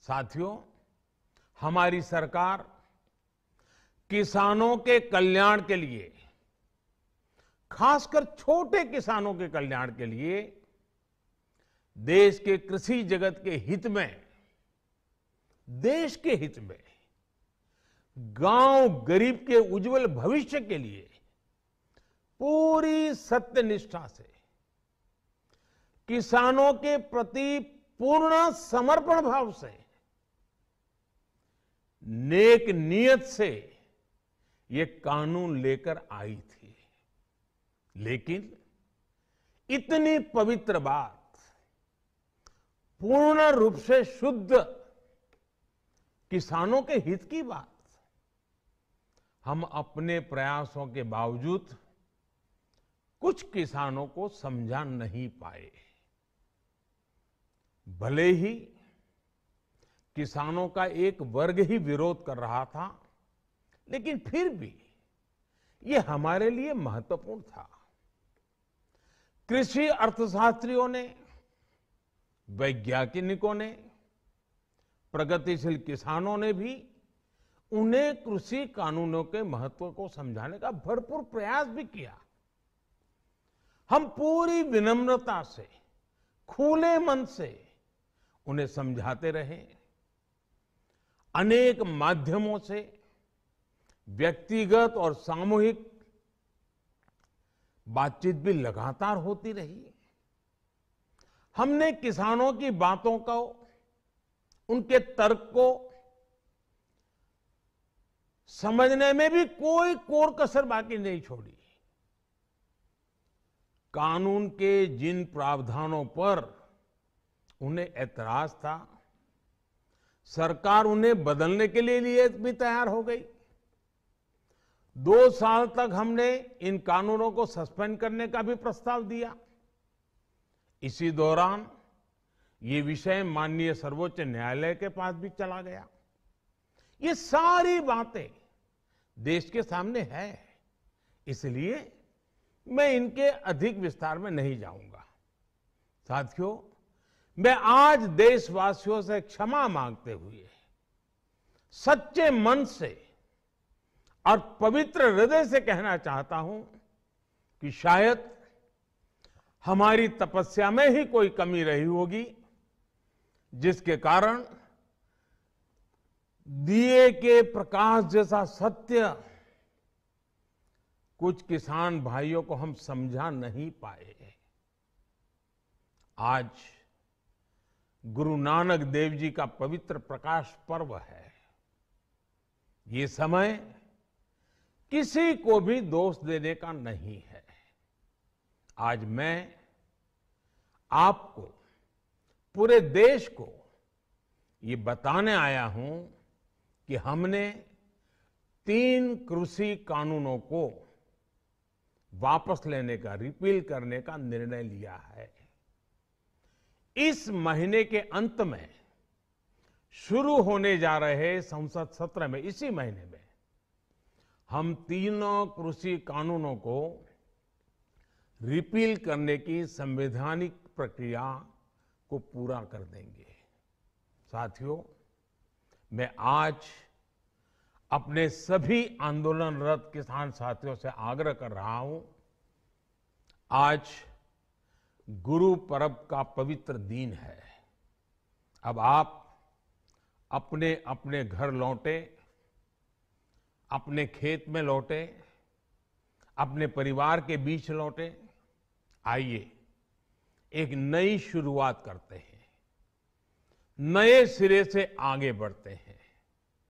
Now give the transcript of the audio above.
साथियों, हमारी सरकार किसानों के कल्याण के लिए, खासकर छोटे किसानों के कल्याण के लिए देश के कृषि जगत के हित में, देश के हित में, गांव गरीब के उज्जवल भविष्य के लिए पूरी सत्यनिष्ठा से, किसानों के प्रति पूर्ण समर्पण भाव से, नेक नियत से ये कानून लेकर आई थी। लेकिन इतनी पवित्र बात, पूर्ण रूप से शुद्ध किसानों के हित की बात, हम अपने प्रयासों के बावजूद कुछ किसानों को समझा नहीं पाए। भले ही किसानों का एक वर्ग ही विरोध कर रहा था, लेकिन फिर भी ये हमारे लिए महत्वपूर्ण था। कृषि अर्थशास्त्रियों ने, वैज्ञानिकों ने, प्रगतिशील किसानों ने भी उन्हें कृषि कानूनों के महत्व को समझाने का भरपूर प्रयास भी किया। हम पूरी विनम्रता से, खुले मन से उन्हें समझाते रहे। अनेक माध्यमों से व्यक्तिगत और सामूहिक बातचीत भी लगातार होती रही। हमने किसानों की बातों को, उनके तर्क को समझने में भी कोई कोर कसर बाकी नहीं छोड़ी। कानून के जिन प्रावधानों पर उन्हें ऐतराज था, सरकार उन्हें बदलने के लिए भी तैयार हो गई। 2 साल तक हमने इन कानूनों को सस्पेंड करने का भी प्रस्ताव दिया। इसी दौरान ये विषय माननीय सर्वोच्च न्यायालय के पास भी चला गया। ये सारी बातें देश के सामने है, इसलिए मैं इनके अधिक विस्तार में नहीं जाऊंगा। साथियों, मैं आज देशवासियों से क्षमा मांगते हुए सच्चे मन से और पवित्र हृदय से कहना चाहता हूं कि शायद हमारी तपस्या में ही कोई कमी रही होगी, जिसके कारण दिए के प्रकाश जैसा सत्य कुछ किसान भाइयों को हम समझा नहीं पाए। आज गुरु नानक देव जी का पवित्र प्रकाश पर्व है। ये समय किसी को भी दोष देने का नहीं है। आज मैं आपको, पूरे देश को ये बताने आया हूं कि हमने 3 कृषि कानूनों को वापस लेने का, रिपील करने का निर्णय लिया है। इस महीने के अंत में शुरू होने जा रहे संसद सत्र में, इसी महीने में, हम 3 कृषि कानूनों को रिपील करने की संवैधानिक प्रक्रिया को पूरा कर देंगे। साथियों, मैं आज अपने सभी आंदोलनरत किसान साथियों से आग्रह कर रहा हूं, आज गुरु पर्व का पवित्र दिन है। अब आप अपने अपने घर लौटे, अपने खेत में लौटे, अपने परिवार के बीच लौटे। आइए एक नई शुरुआत करते हैं, नए सिरे से आगे बढ़ते हैं।